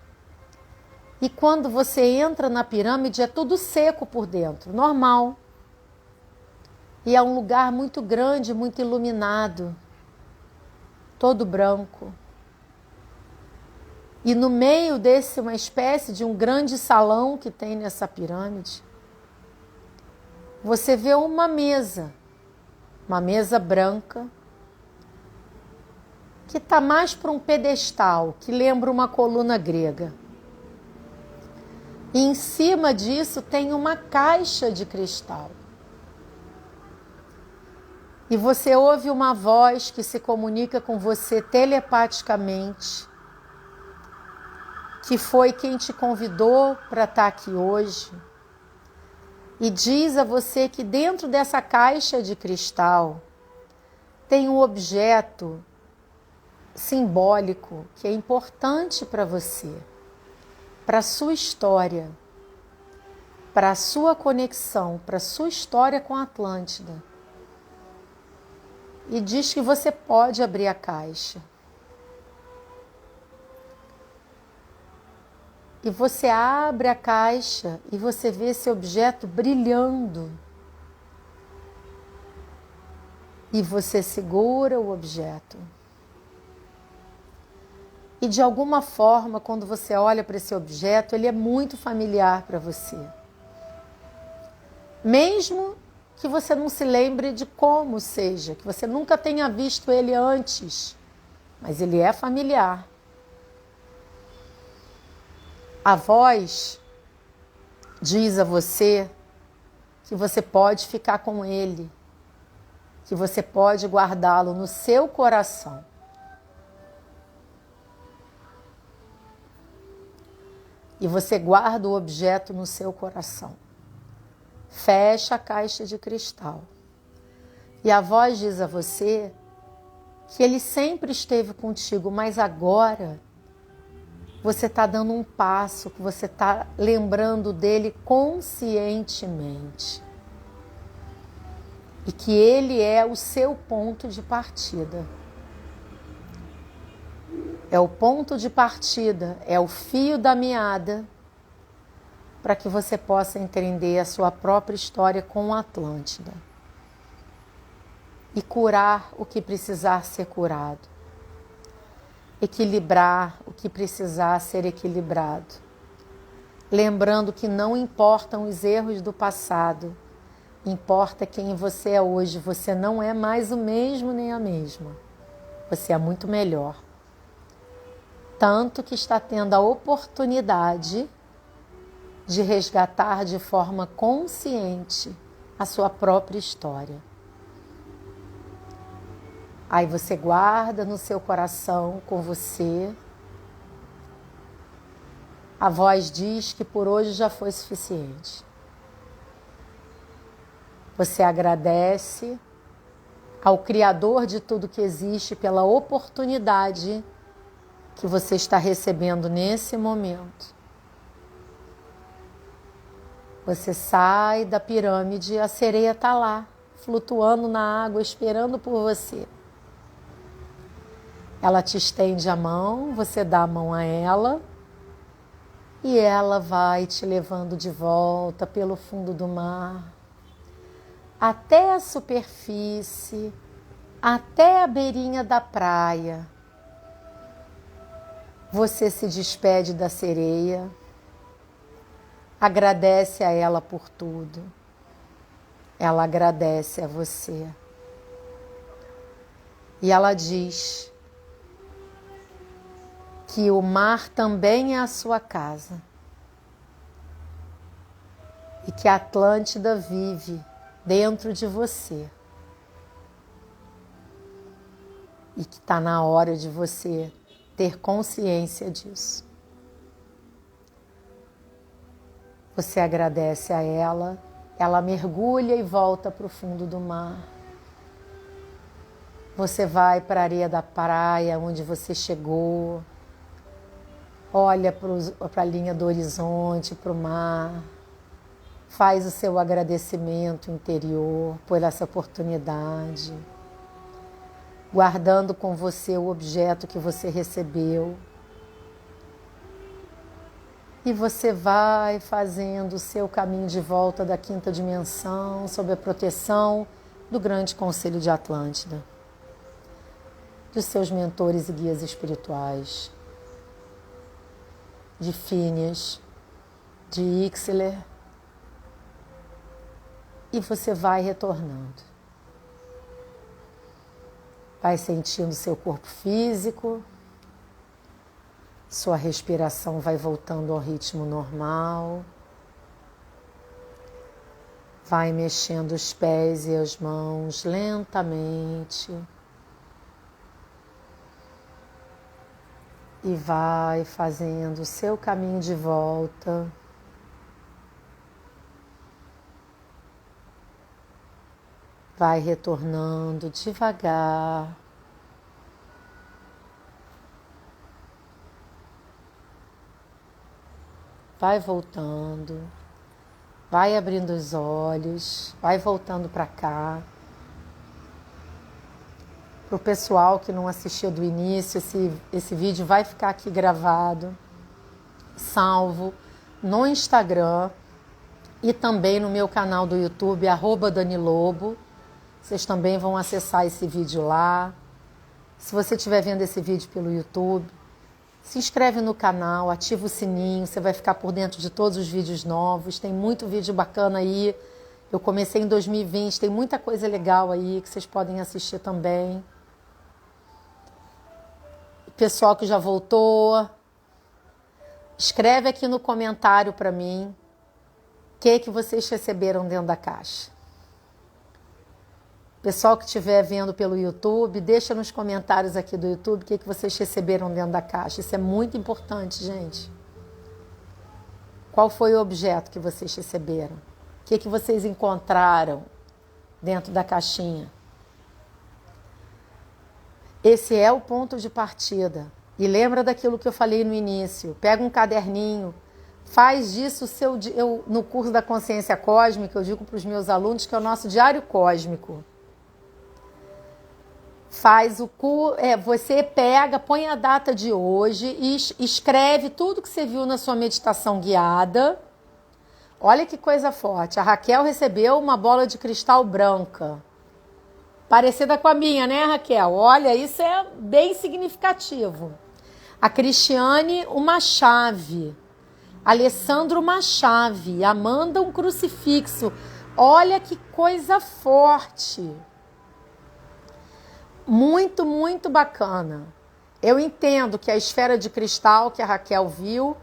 E quando você entra na pirâmide, é tudo seco por dentro, normal. E é um lugar muito grande, muito iluminado, todo branco. E no meio desse, uma espécie de um grande salão que tem nessa pirâmide, você vê uma mesa branca, que está mais para um pedestal, que lembra uma coluna grega. E em cima disso tem uma caixa de cristal. E você ouve uma voz que se comunica com você telepaticamente, que foi quem te convidou para estar aqui hoje, e diz a você que dentro dessa caixa de cristal tem um objeto simbólico que é importante para você, para a sua história, para a sua conexão, para a sua história com a Atlântida. E diz que você pode abrir a caixa. E você abre a caixa e você vê esse objeto brilhando. E você segura o objeto. E de alguma forma, quando você olha para esse objeto, ele é muito familiar para você. Mesmo que você não se lembre de como seja, que você nunca tenha visto ele antes, mas ele é familiar. A voz diz a você que você pode ficar com ele, que você pode guardá-lo no seu coração. E você guarda o objeto no seu coração. Fecha a caixa de cristal. E a voz diz a você que ele sempre esteve contigo, mas agora você está dando um passo, que você está lembrando dele conscientemente. E que ele é o seu ponto de partida. É o ponto de partida, é o fio da meada para que você possa entender a sua própria história com a Atlântida e curar o que precisar ser curado, equilibrar o que precisar ser equilibrado, lembrando que não importam os erros do passado, importa quem você é hoje. Você não é mais o mesmo nem a mesma, você é muito melhor. Tanto que está tendo a oportunidade de resgatar de forma consciente a sua própria história. Aí você guarda no seu coração com você. A voz diz que por hoje já foi suficiente. Você agradece ao Criador de tudo que existe pela oportunidade que você está recebendo nesse momento. Você sai da pirâmide, a sereia está lá, flutuando na água, esperando por você. Ela te estende a mão, você dá a mão a ela e ela vai te levando de volta pelo fundo do mar, até a superfície, até a beirinha da praia. Você se despede da sereia, agradece a ela por tudo. Ela agradece a você. E ela diz que o mar também é a sua casa. E que a Atlântida vive dentro de você. E que está na hora de você ter consciência disso. Você agradece a ela, ela mergulha e volta para o fundo do mar. Você vai para a areia da praia, onde você chegou, olha para a linha do horizonte, para o mar, faz o seu agradecimento interior por essa oportunidade, guardando com você o objeto que você recebeu. E você vai fazendo o seu caminho de volta da quinta dimensão, sob a proteção do grande conselho de Atlântida, dos seus mentores e guias espirituais, de Phineas, de Ixeler, e você vai retornando. Vai sentindo seu corpo físico, sua respiração vai voltando ao ritmo normal, vai mexendo os pés e as mãos lentamente e vai fazendo o seu caminho de volta. Vai retornando devagar. Vai voltando. Vai abrindo os olhos. Vai voltando para cá. Para o pessoal que não assistiu do início, esse vídeo vai ficar aqui gravado, salvo no Instagram e também no meu canal do YouTube, @DaniLobo. Vocês também vão acessar esse vídeo lá. Se você estiver vendo esse vídeo pelo YouTube, se inscreve no canal, ativa o sininho, você vai ficar por dentro de todos os vídeos novos. Tem muito vídeo bacana aí. Eu comecei em 2020, tem muita coisa legal aí que vocês podem assistir também. Pessoal que já voltou, escreve aqui no comentário para mim o que vocês receberam dentro da caixa. Pessoal que estiver vendo pelo YouTube, deixa nos comentários aqui do YouTube o que vocês receberam dentro da caixa. Isso é muito importante, gente. Qual foi o objeto que vocês receberam? O que vocês encontraram dentro da caixinha? Esse é o ponto de partida. E lembra daquilo que eu falei no início. Pega um caderninho, faz disso no curso da consciência cósmica, eu digo para os meus alunos que é o nosso diário cósmico. Você pega, põe a data de hoje e escreve tudo que você viu na sua meditação guiada. Olha que coisa forte. A Raquel recebeu uma bola de cristal branca. Parecida com a minha, né, Raquel? Olha, isso é bem significativo. A Cristiane, uma chave. Alessandro, uma chave. Amanda, um crucifixo. Olha que coisa forte. Muito, muito bacana. Eu entendo que a esfera de cristal que a Raquel viu,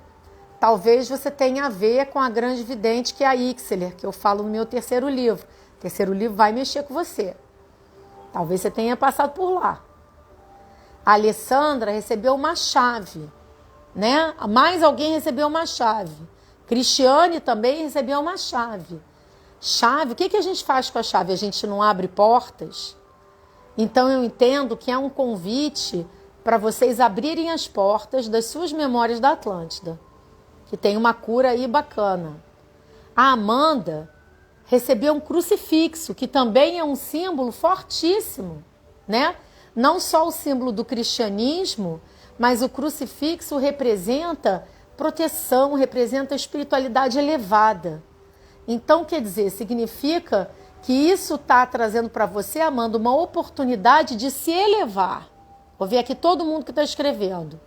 talvez você tenha a ver com a grande vidente que é a Ixeler, que eu falo no meu terceiro livro. O terceiro livro vai mexer com você. Talvez você tenha passado por lá. A Alessandra recebeu uma chave, né? Mais alguém recebeu uma chave. Cristiane também recebeu uma chave. Chave, o que a gente faz com a chave? A gente não abre portas? Então eu entendo que é um convite para vocês abrirem as portas das suas memórias da Atlântida, que tem uma cura aí bacana. A Amanda recebeu um crucifixo, que também é um símbolo fortíssimo, né? Não só o símbolo do cristianismo, mas o crucifixo representa proteção, representa espiritualidade elevada. Então, quer dizer, significa que isso está trazendo para você, Amanda, uma oportunidade de se elevar. Vou ver aqui todo mundo que está escrevendo.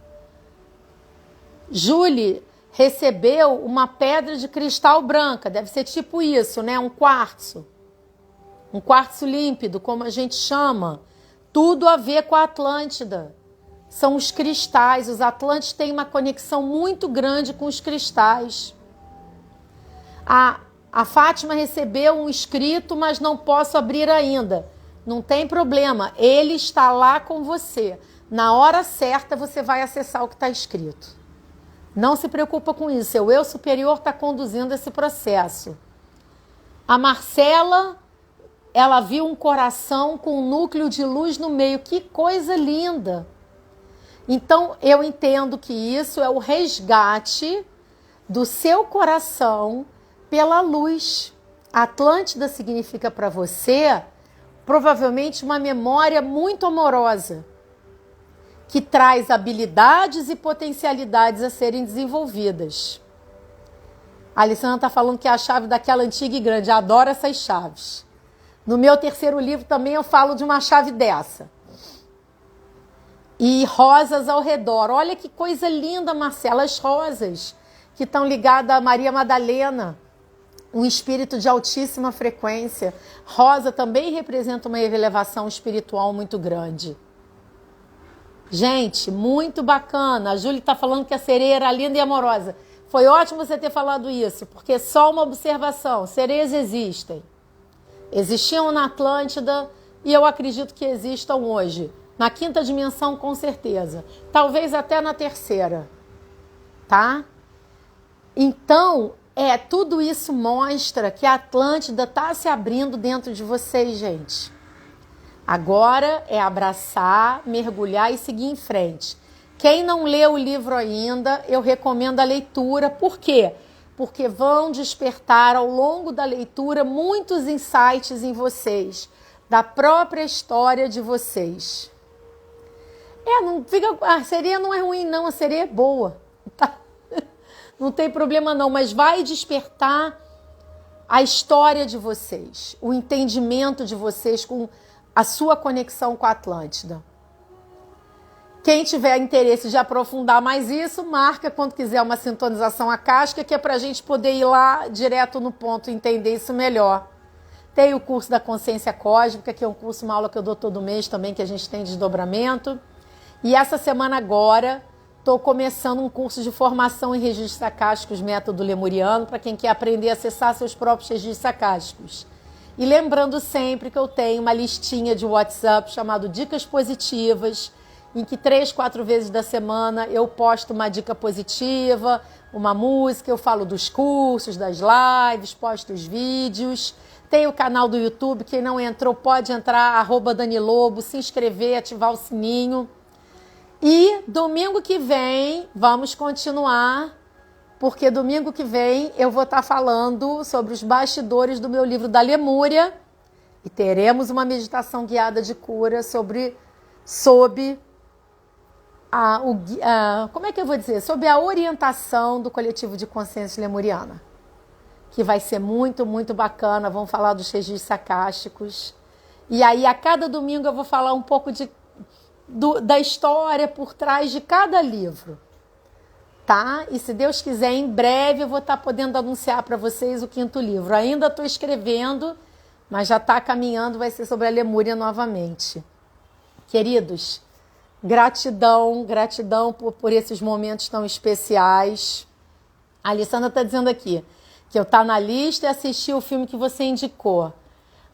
Julie recebeu uma pedra de cristal branca, deve ser tipo isso, né? Um quartzo límpido, como a gente chama. Tudo a ver com a Atlântida. São os cristais. Os Atlantes têm uma conexão muito grande com os cristais. A Fátima recebeu um escrito, mas não posso abrir ainda. Não tem problema, ele está lá com você. Na hora certa você vai acessar o que está escrito. Não se preocupa com isso, seu eu superior está conduzindo esse processo. A Marcela, ela viu um coração com um núcleo de luz no meio. Que coisa linda! Então, eu entendo que isso é o resgate do seu coração pela luz. A Atlântida significa para você, provavelmente, uma memória muito amorosa, que traz habilidades e potencialidades a serem desenvolvidas. A Alessandra está falando que é a chave daquela antiga e grande. Eu adoro essas chaves. No meu terceiro livro também eu falo de uma chave dessa. E rosas ao redor. Olha que coisa linda, Marcela. As rosas que estão ligadas a Maria Madalena, um espírito de altíssima frequência. Rosa também representa uma elevação espiritual muito grande. Gente, muito bacana. A Júlia está falando que a sereia era linda e amorosa. Foi ótimo você ter falado isso, porque só uma observação. Sereias existem. Existiam na Atlântida e eu acredito que existam hoje. Na quinta dimensão, com certeza. Talvez até na terceira. Tá? Então, tudo isso mostra que a Atlântida está se abrindo dentro de vocês, gente. Agora é abraçar, mergulhar e seguir em frente. Quem não leu o livro ainda, eu recomendo a leitura. Por quê? Porque vão despertar ao longo da leitura muitos insights em vocês, da própria história de vocês. A sereia não é ruim não, a sereia é boa. Tá? Não tem problema não, mas vai despertar a história de vocês, o entendimento de vocês com a sua conexão com a Atlântida. Quem tiver interesse de aprofundar mais isso, marca quando quiser uma sintonização acástica, que é para a gente poder ir lá direto no ponto e entender isso melhor. Tem o curso da consciência cósmica, que é um curso, uma aula que eu dou todo mês também, que a gente tem desdobramento. E essa semana agora, estou começando um curso de formação em registros acásticos, método lemuriano, para quem quer aprender a acessar seus próprios registros acásticos. E lembrando sempre que eu tenho uma listinha de WhatsApp chamado Dicas Positivas, em que 3, 4 vezes da semana eu posto uma dica positiva, uma música, eu falo dos cursos, das lives, posto os vídeos. Tem o canal do YouTube, quem não entrou pode entrar, @DaniLobo, se inscrever, ativar o sininho. E domingo que vem vamos continuar, porque domingo que vem eu vou estar falando sobre os bastidores do meu livro da Lemúria e teremos uma meditação guiada de cura sobre como é que eu vou dizer? Sobre a orientação do coletivo de consciência lemuriana, que vai ser muito, muito bacana. Vamos falar dos registros acásticos. E aí, a cada domingo eu vou falar um pouco da história por trás de cada livro. Tá? E se Deus quiser, em breve eu vou estar podendo anunciar para vocês o 5º livro. Ainda estou escrevendo, mas já está caminhando, vai ser sobre a Lemúria novamente. Queridos, gratidão por esses momentos tão especiais. A Alessandra está dizendo aqui que eu estou na lista e assisti o filme que você indicou.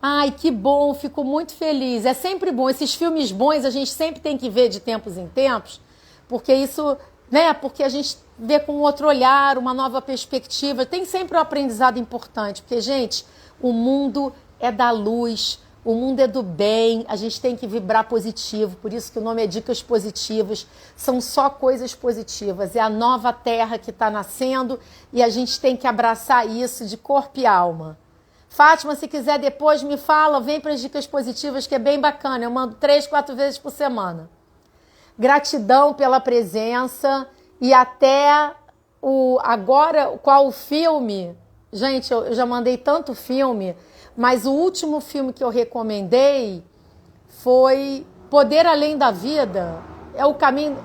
Ai, que bom, fico muito feliz. É sempre bom, esses filmes bons a gente sempre tem que ver de tempos em tempos, porque isso, né, porque a gente vê com outro olhar, uma nova perspectiva. Tem sempre um aprendizado importante, porque, gente, o mundo é da luz, o mundo é do bem, a gente tem que vibrar positivo, por isso que o nome é Dicas Positivas, são só coisas positivas, é a nova terra que está nascendo e a gente tem que abraçar isso de corpo e alma. Fátima, se quiser depois me fala, vem para as Dicas Positivas, que é bem bacana, eu mando 3, 4 vezes por semana. Gratidão pela presença e até agora, qual o filme? Gente, eu já mandei tanto filme. Mas o último filme que eu recomendei foi Poder Além da Vida. É o caminho,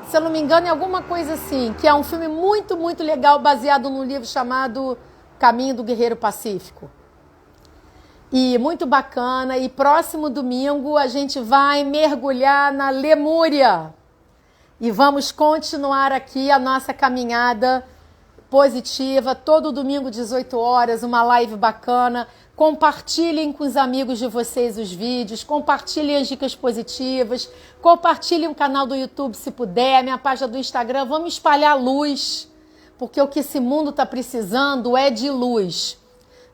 se eu não me engano, é alguma coisa assim, que é um filme muito, muito legal, baseado num livro chamado Caminho do Guerreiro Pacífico. E muito bacana. E próximo domingo a gente vai mergulhar na Lemúria. E vamos continuar aqui a nossa caminhada positiva. Todo domingo, 18 horas, uma live bacana. Compartilhem com os amigos de vocês os vídeos. Compartilhem as dicas positivas. Compartilhem o canal do YouTube se puder. Minha página do Instagram. Vamos espalhar luz. Porque o que esse mundo está precisando é de luz.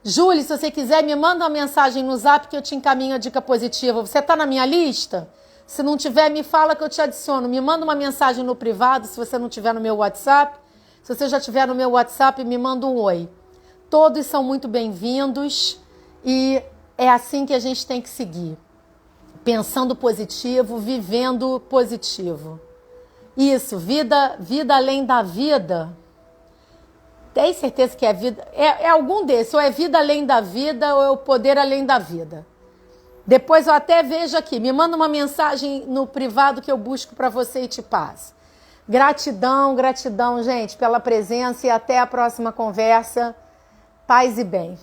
Júlia, se você quiser, me manda uma mensagem no Zap que eu te encaminho a dica positiva. Você está na minha lista? Se não tiver, me fala que eu te adiciono. Me manda uma mensagem no privado, se você não tiver no meu WhatsApp. Se você já tiver no meu WhatsApp, me manda um oi. Todos são muito bem-vindos e é assim que a gente tem que seguir. Pensando positivo, vivendo positivo. Isso, vida além da vida. Tem certeza que é vida? É algum desses, ou é vida além da vida, ou é o poder além da vida. Depois eu até vejo aqui, me manda uma mensagem no privado que eu busco para você e te passo. Gratidão, gratidão, gente, pela presença e até a próxima conversa. Paz e bem.